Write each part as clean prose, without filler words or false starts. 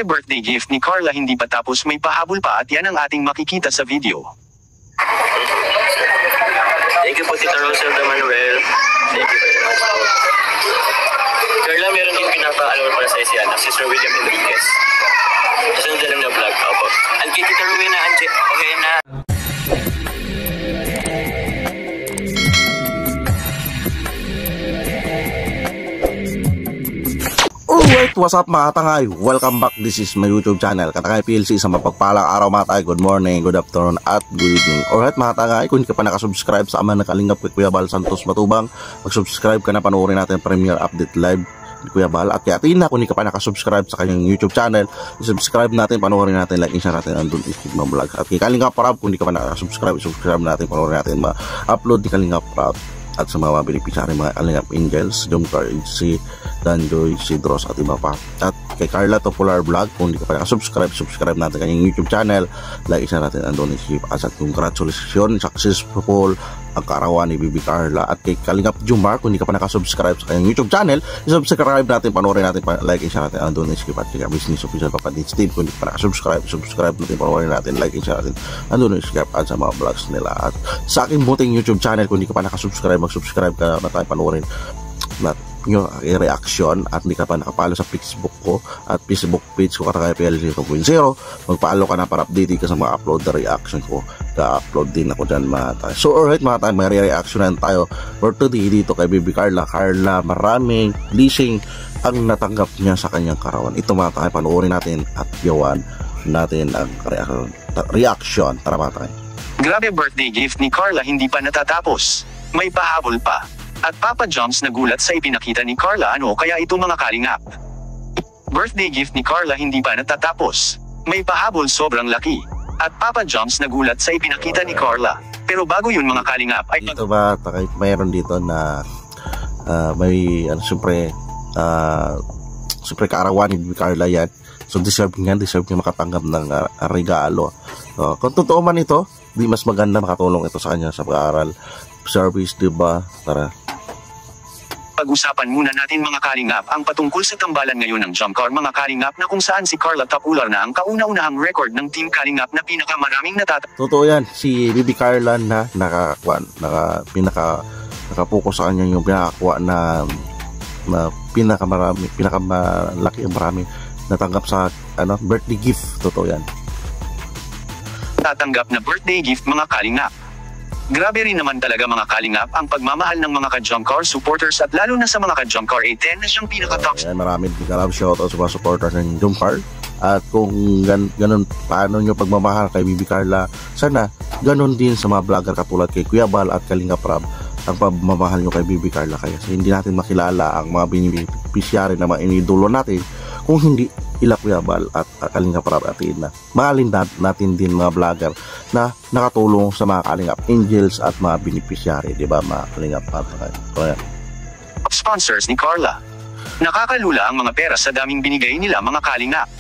birthday gift ni Carla hindi pa tapos, may pahabol pa at yan ang ating makikita sa video. Thank you po Tita Rosel de Manuel. Thank you very much po. Carla, meron din pinapa-alawar para sa isiyan si Sir William Enriquez. Kasunod lang na vlog. Opo. Ang kay Tita Rowena, okay na. Alright, what's up mga katangay? Welcome back, this is my YouTube channel, Katangay PLC. Sa mapagpalang araw mga katangay, good morning, good afternoon, at good evening. Alright mga katangay, kung hindi ka pa nakasubscribe sa ama na kalingap kay Kuya Bal Santos Matubang, mag-subscribe ka na, panoorin natin premiere update live ni Kuya Bal. At kaya Tina, kung hindi ka pa nakasubscribe sa kanyang YouTube channel, subscribe natin, panoorin natin, like, share natin, andun istigma vlog. At kay Kalingap Rab, kung hindi ka pa nakasubscribe, subscribe natin, panoorin natin, ma-upload ni Kalingap Rab. At sa mga beneficiary, mga Kalingap Angels, Jom Card, si Danjoy, si Dross, at iba pa. At kay Carla Topolar Vlog, kung hindi ka pa nakasubscribe, subscribe natin kanyang YouTube channel, like isa natin ang donation. At congratulations, successful ang kaarawan ni Bibi Carla. At kay Kalingap Jumar, kung hindi ka pa nakasubscribe sa kanyang YouTube channel, subscribe natin, panoorin natin, like isa natin ang donation. At kay Business Official Papa Steve, kung hindi ka pa nakasubscribe, subscribe natin, panoorin natin, like isa natin ang donation at sa mga vlogs nila. At sa aking buting YouTube channel, kung hindi ka pa nakasubscribe, mag-subscribe ka na tayo, panoorin yung reaction. At hindi ka pa nakapalo sa Facebook ko at Facebook page ko, Katangay PLC 2.0, magpaalo ka na para update ka sa mga upload na reaction ko. Ka-upload din ako dyan mga tayo. So alright mga tayo, may reactionan tayo for today dito kay Bibi Carla. Maraming blessing ang natanggap niya sa kanyang karawan. Ito mga tayo, panoorin natin at yawan natin ang reaction. Tara mga tayo. Grabe, birthday gift ni Carla hindi pa natatapos, may pahabol pa. At Papa Joms nagulat sa ipinakita ni Carla. Ano kaya ito mga kalingap? Birthday gift ni Carla hindi pa natatapos, may pahabol sobrang laki. At Papa Joms nagulat sa ipinakita ni Carla. Pero bago yun mga kalingap ay dito ba mayroon dito na may siyempre kaarawan ni Carla yan. So deserve niya makatanggap ng regalo. Kung totoo man ito, di mas maganda makatulong ito sa kanya sa pag-aaral, service, diba? Tara. Pag-usapan muna natin mga kalingap ang patungkol sa tambalan ngayon ng Jump Car mga kalingap, na kung saan si Carla Topolar na ang kauna-unahang record ng Team Kalingap na pinakamaraming Totoo yan, si Bibi Carla na nakapokus sa kanya yung pinakakuha na pinakamalaki ang marami natanggap sa birthday gift. Totoo yan. Tatanggap na birthday gift mga kalingap. Grabe rin naman talaga mga kalingap ang pagmamahal ng mga ka-Jump Car supporters, at lalo na sa mga ka-Jump Car A10 na siyang pinaka-top. Maraming shoutout sa mga supporters ng Jump Car. At kung ganun paano nyo pagmamahal kay Bibi Carla, sana ganun din sa mga vlogger katulad kay Kuya Bal at Kalingap Rab ang pagmamahal nyo kay Bibi Carla. Kaya hindi natin makilala ang mga beneficiary na mga inidulo natin kung hindi ila Kuya Bal at Kalingap Rab at Ina. Mahalin natin din mga vlogger na nakatulong sa mga Kalingap Angels at mga beneficiary, di ba mga Kalingap at sponsors ni Carla. Nakakalula ang mga pera sa daming binigay nila mga kalingap.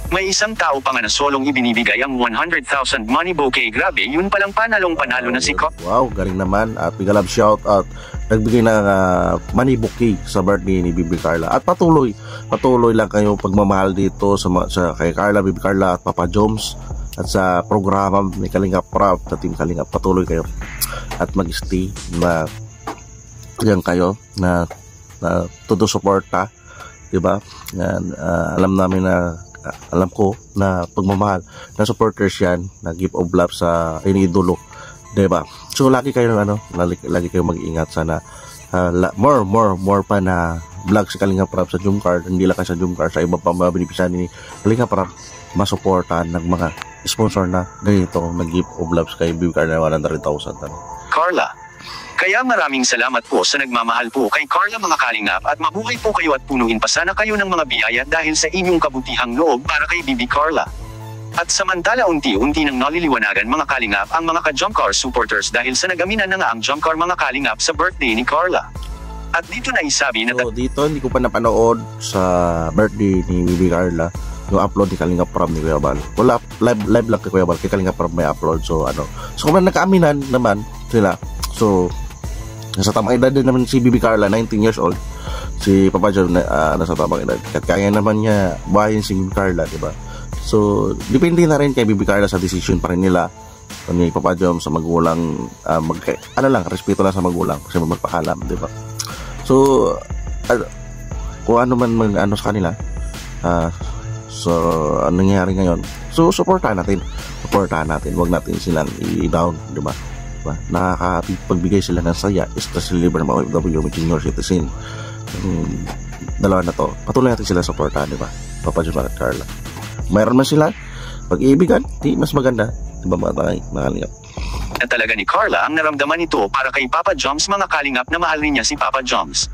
May isang tao pa nga na solong ibinibigay ang 100,000 money bouquet. Grabe, yun palang panalo na si Carla. Wow, galing naman. At big love shout out, nagbigay ng money bouquet sa birthday ni Bibi Carla. At patuloy lang kayo pagmamahal dito sa kay Carla, Bibi Carla at Papa Joms, at sa programa ni Kalingap Rab sa Team Kalingap. Patuloy kayo at mag-stay na diyan kayo na todo suporta, diba? Alam ko na pagmamahal na supporters yan, na give of love sa iniidolo, diba? So lagi kayo lagi kayo mag-ingat. Sana more pa na vlog sa Kalingap Rab sa Jump Car, hindi lang sa Jump Car, sa iba pa mga beneficiary ni Kalingap Rab, masuportahan ng mga sponsor na ganito nag-give of love kay Bibi Carla 100,000. Carla, kaya maraming salamat po sa nagmamahal po kay Carla mga kalingap, at mabuhay po kayo at punuin pa sana kayo ng mga biyaya dahil sa inyong kabutihang loob para kay Bibi Carla. At samantala unti-unti nang naliliwanagan mga kalingap ang mga ka-Jump Car supporters dahil sa nagaminan na nga ang Jump Car mga kalingap sa birthday ni Carla. At dito na isabi na dito hindi ko pa napanood sa birthday ni Bibi Carla yung upload ni Kalingap Rab ni Kuya Bal. Wala, live lang kay Kuya Bal, kay Kalingap Rab may upload. So kung nagkaaminan naman sila, so nasa tamang edad din naman si Bibi Carla, 19 years old. si Papa John nasa tamang edad. Kaya naman niya buhayin si Bibi Carla, diba? So, depende na rin kay Bibi Carla sa decision pa rin nila ni Papa John sa magulang, respeto lang sa magulang kasi magpakalam, diba? So, kung ano man sa kanila, so, anong nangyayari ngayon, so, supportahan natin, huwag natin silang i-down, diba? Nakakapagbigay sila ng saya, especially libre ng mga OFW with senior citizen. Dalawa na to, patuloy natin sila supportahan, diba? Papa John at Carla, mayroon man sila pag-iibigan, di mas maganda, diba mga kalingap? Na talaga ni Carla ang naramdaman nito para kay Papa Joms, mga kalingap, na mahal rin niya si Papa Joms.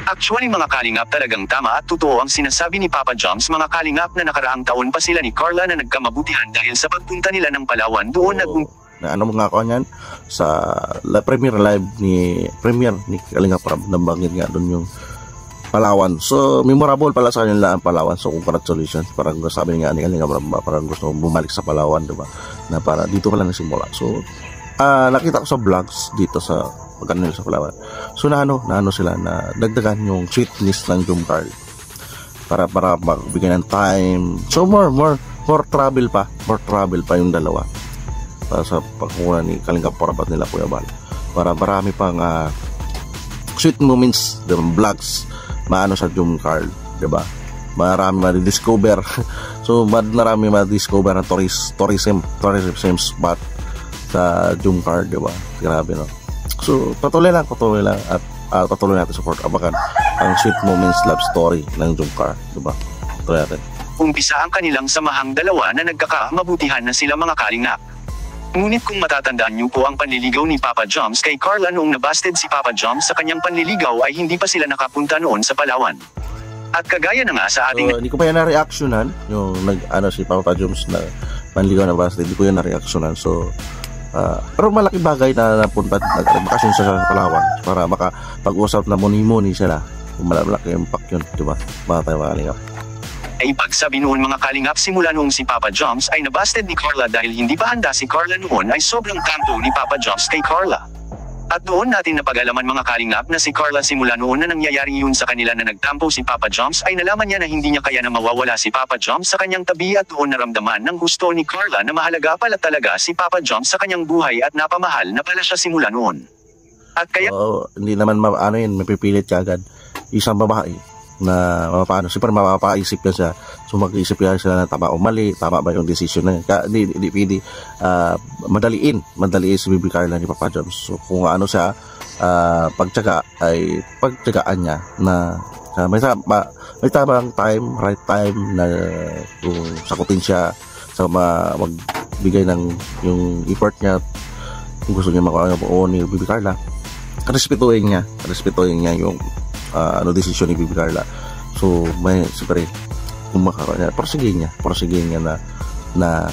Actually mga kalingap, talagang tama at totoo ang sinasabi ni Papa Joms, mga kalingap, na nakaraang taon pa sila ni Carla na nagkamabutihan dahil sa pagpunta nila ng Palawan. Doon na ano mga ako niyan sa premiere live ni Kalingap Rab, nabanggit nga doon yung Palawan. So memorable pala sa kanila ang Palawan. So congratulations, parang sabi nga ni Kalingap Rab, parang gusto bumalik sa Palawan, diba? Na para dito pala nagsimula. So nakita ko sa vlogs dito sa pagkanil sa Palawan. So na sila na dagdagan yung sweetness ng Jom Carl para magbigay ng time. So more travel pa yung dalawa para sa pagkukunan ni Kalingap Rab at nila Kuya Bal, para marami pang sweet moments, vlogs sa Jom Carl, diba? Marami ma-discover so marami ma-discover ng tourism spot sa Jom Carl, diba? Grabe, no? So patuloy lang at patuloy natin support abakan ang sweet moments love story ng Jom Carl, diba? Patuloy natin. umpisa ang kanilang samahang dalawa na nagkakamabutihan na sila, mga kalingap. Ngunit kung matatandaan niyo po ang panliligaw ni Papa Joms kay Carla noong nabasted si Papa Joms sa kanyang panliligaw, ay hindi pa sila nakapunta noon sa Palawan. At kagaya na nga sa ating... hindi ko pa yan na-reactionan, yung si Papa Joms na panliligaw na basted, hindi ko yan na-reactionan. So, pero malaki bagay na napunta, nagbakasyon sa Palawan para makapag-usap na muni-muni sila. Malaki impact yun, di ba? Mga tayo mga kalingap. Ay pagsabi noon, mga kalingap, simula noong si Papa Joms ay nabasted ni Carla dahil hindi pa handa si Carla noon, ay sobrang tampo ni Papa Joms kay Carla. At doon natin napag-alaman, mga kalingap, na si Carla simula noon na nangyayari yun sa kanila na nagtampo si Papa Joms, ay nalaman niya na hindi niya kaya na mawawala si Papa Joms sa kanyang tabi, at doon naramdaman ng gusto ni Carla na mahalaga pala talaga si Papa Joms sa kanyang buhay at napamahal na pala siya simula noon. At kaya... hindi naman mapipilit ka agad isang babae na paano, siyempre mapapaisip ka siya, so mag-isip ka siya na tama o mali, tama ba yung decision na yun. Hindi pwede madaliin si Bibi Carla ni Papa Joms. So kung ano siya, pagtyaga ay pagtyagaan niya na may tamang time, right time na kung sakutin siya sa magbigay ng yung effort niya kung gusto niya makuha ni Bibi Carla. Respetuhin niya yung decision ni Bibi Carla. So may siyempre kung porsigin niya na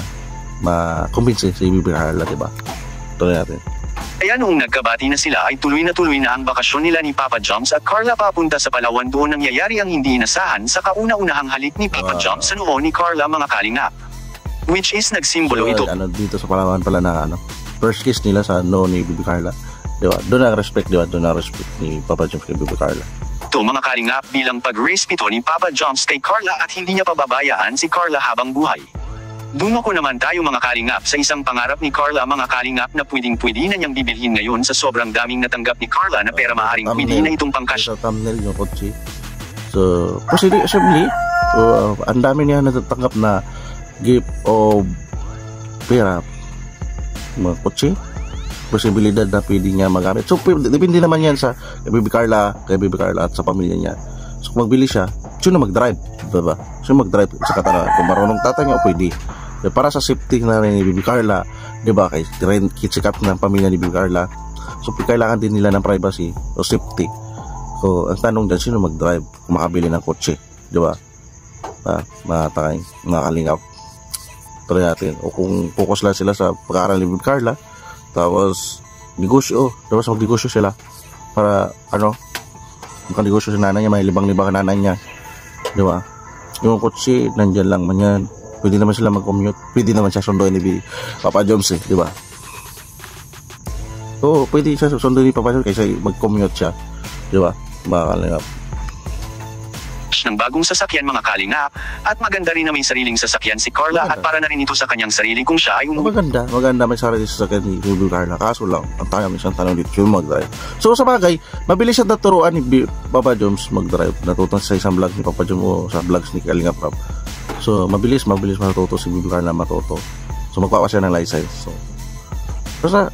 ma-convince si Bibi Carla, diba? Tuloy natin. Kaya noong nagkabati na sila ay tuloy na ang bakasyon nila ni Papa Joms at Carla papunta sa Palawan. Doon nangyayari ang hindi inasahan sa kauna-unahang halik ni Papa Joms sa noo ni Carla, mga kalingap. Which is nagsimbolo ito. Dito sa Palawan pala na first kiss nila sa noo ni Bibi Carla. Diba? Doon na respect ni Papa Joms kay Bibi Carla. Ito, mga kalingap, bilang pag-respeto ni Papa Joms kay Carla at hindi niya pababayaan si Carla habang buhay. Dumako naman tayo, mga kalingap, sa isang pangarap ni Carla, mga kalingap, na pwedeng-pwede na niyang bibilhin ngayon sa sobrang daming natanggap ni Carla na pera. Maaaring pwede na itong pangcash. Sa thumbnail yung kotse. So, positively, ang dami niya natatanggap na gift o pera, mga kotse, posibilidad na pwede niya magamit. So depende naman yan sa kay Bibi Carla at sa pamilya niya. So kung magbili siya, siya na mag-drive, diba? Siya mag-drive sa katana. Kung marunong tatay niya, pwede. Para sa safety na rin ni Bibi Carla, diba? Kay sikat ng pamilya ni Bibi Carla. So kailangan din nila ng privacy o safety. So ang tanong dyan, sino mag-drive kung makabili ng kotse, diba? Mga kalingap. Tuloy natin. O kung focus lang sila sa pag-aaral ni Bibi Carla, tapos magnegosyo sila para negosyo sa nanay niya, may libang-libang nanay niya, di ba? Yung kotse nandyan lang man yan, pwede naman sila mag-commute, pwede naman siya sunduin ni Papa Joms, di ba? So pwede siya sunduin ni Papa Joms kaysa mag-commute siya, di ba? Makalingap. mag-launch ng bagong sasakyan mga kalingap, at maganda rin na may sariling sasakyan si Carla at para na rin ito sa kanyang sarili kung siya ay Maganda may sarili sasakyan ni Bibi Carla. Kaso lang, ang tayo isang tanong dito yung mag-drive. So sa bagay, mabilis siya naturuan ni Papa Joms mag-drive. Natutong sa isang vlog ni Papa Joms o sa vlogs ni Kalingap Rob. So mabilis matuto si Bibi Carla matuto. So magpapa siya ng license. So basta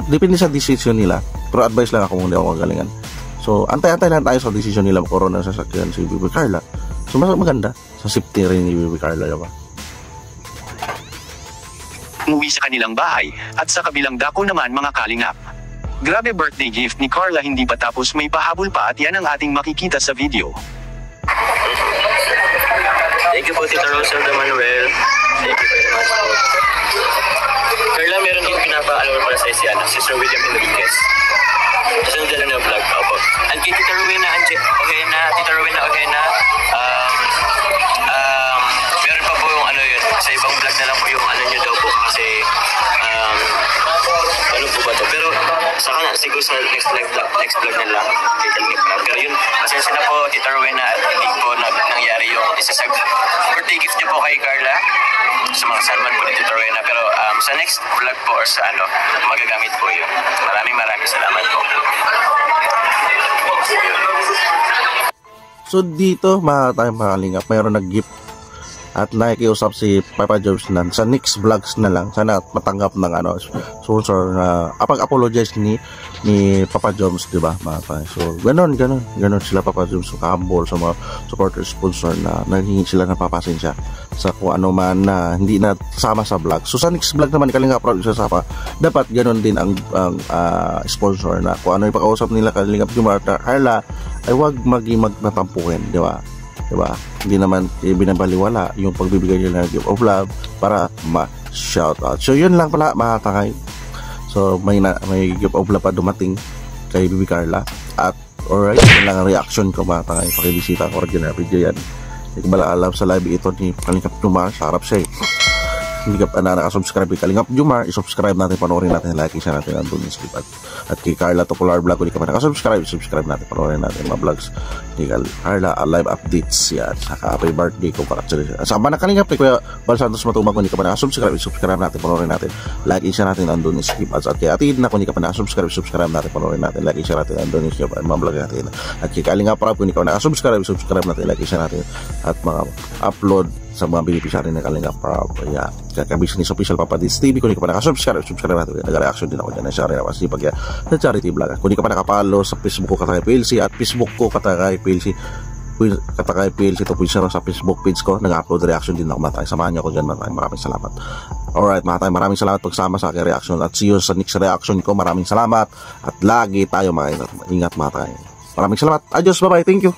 depende sa decision nila. Pero advice lang ako kung hindi ako magalingan. So antay-antay lang tayo sa decision nila magkaroon ng sasakyan si Bibi Carla. So mas maganda sa safety rin ni Bibi Carla, diba? umuwi sa kanilang bahay, at sa kabilang dako naman mga kalingap. Grabe birthday gift ni Carla, hindi pa tapos may pahabol pa at yan ang ating makikita sa video. Thank you po Tita Roselda Manuel. Thank you very much po. Carla, meron din pinapaalala para sa si Sir William Enriquez. Sunod lang na vlog po. And kay Tita Rowena Tita Rowena Ojena, meron pa po yung ano yun, sa ibang vlog na lang po yung ano nyo daw po kasi ano po ba to? Pero saka siguro sa next vlog na lang kay Kalingap Rob. Pero yun, pasensya na po Tita Rowena at hindi po nangyari yung isa sa birthday gift nyo po kay Carla sa mga salman po ni Tita Rowena. Pero sa next vlog po or sa ano, magagamit po yun. Maraming salamat po. So dito mga tayong mga kalingap, mayroon nag-gift at nakikiusap si Papa Joms na sa next vlogs na lang sana matanggap ng ano sponsor na apologize ni Papa Joms, di ba mga tayo. So ganon sila Papa Joms, so kahambol sa mga supporter sponsor na naghingi sila ng papasensya sa kung ano man na hindi na kasama sa vlog. So sa next vlog naman Kalingap Rob isasama, dapat ganon din ang sponsor na kung ano yung pag-ausap nila Kalingap Jomar at Carla ay wag magnatampuhin, di ba? Diba? Hindi naman binabaliwala yung pagbibigay nila ng gift of love para ma-shoutout. So yun lang pala mga takay. So may gift of love pa dumating kay Bibi Carla. At alright, yun lang ang reaction ko mga takay. Pakibisita ang original video yan. Hindi ko bala alam sa live ito ni Kalingap Jomar. Sa harap siya. Hindi ka na nakasubscribe kay Kalingap Jomar, isubscribe natin, panoorin natin, like siya natin ang Dunis Clip. At kay Carla Topolar Vlog, kung hindi ka pa nakasubscribe, subscribe natin, panoorin natin mga vlogs ni Carla, live updates yan. Saka happy birthday ko para sama na Kalingap kay Kuya Bal Santos Matubang, kung hindi ka pa nakasubscribe, subscribe natin, panoorin natin, like siya natin ang Dunis Clip. At kay Atid na, kung hindi ka pa nakasubscribe, subscribe natin, panoorin natin, like siya natin ang Dunis Clip at mga vlog natin. At kay Kalingap Rob, kung hindi ka pa nakasubscribe, subscribe natin, like siya natin at mga upload sa mga beneficiary ng Kalingap Rob. Yeah. Kaka-business official Papadits TV. Kung hindi ka pa nakasubscribe, subscribe natin. Nag-reaction din ako dyan. Share rin ako kasi pag sa charity vlog. Kung hindi ka pa nakapalo sa Facebook ko Katakay PLC at Facebook ko Katakay PLC 2.0 sa Facebook page ko, nag-upload reaction din ako matay. Samahan niyo ako dyan matay. Maraming salamat. Alright matay, maraming salamat pagsama sa aking reaction at see you sa next reaction ko. Maraming salamat at lagi tayo ingat matay. Maraming salamat. Adios, bye bye, thank you.